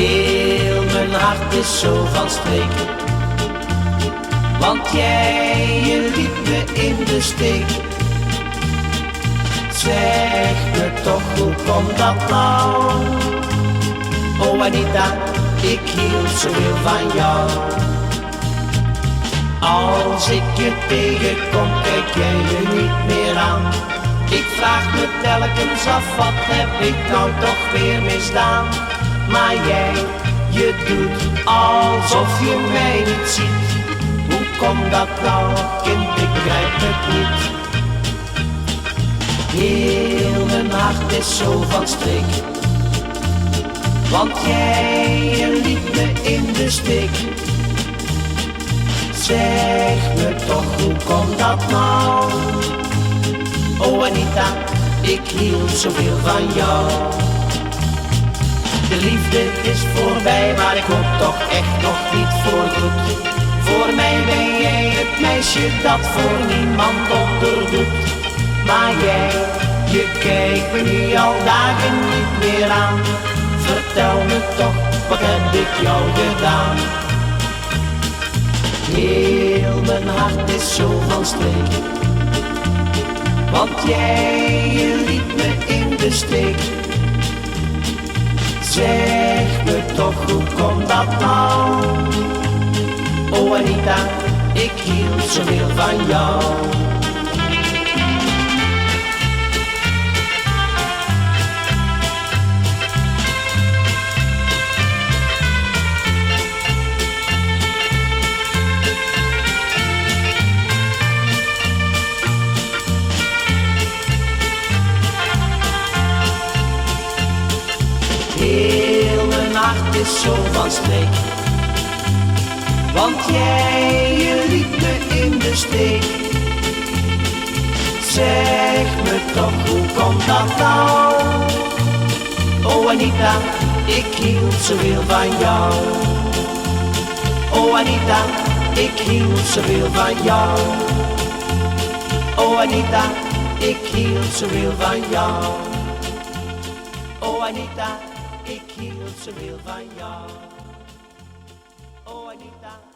Heel mijn hart is zo van streek, want jij je liet me in de steek. Zeg me toch, hoe komt dat nou? Oh Anita, ik hield zoveel van jou. Als ik je tegenkom, kijk jij me niet meer aan. Ik vraag me telkens af, wat heb ik nou toch weer misdaan? Maar jij, je doet alsof je mij niet ziet. Hoe komt dat nou, kind, ik begrijp het niet. Heel mijn hart is zo van streek, want jij je liet me in de steek. Zeg me toch, hoe komt dat nou? Oh Anita, ik hield zoveel van jou. De liefde is voorbij, maar ik hoop toch echt nog niet voorgoed. Voor mij ben jij het meisje dat voor niemand onderdoet. Maar jij, je kijkt me nu al dagen niet meer aan. Vertel me toch, wat heb ik jou gedaan? Heel mijn hart is zo van streek, want jij je liet me in de steek. Zeg me toch, hoe komt dat nou? Oh Anita, ik hield zoveel van jou. Heel mijn hart is zo van streek, want jij je liet me in de steek. Zeg me toch, hoe komt dat nou? Oh Anita, ik hield zoveel van jou. Oh Anita, ik hield zoveel van jou. Oh Anita, ik hield zoveel van jou. Oh Anita, ik hield zoveel van jou. Oh Anita.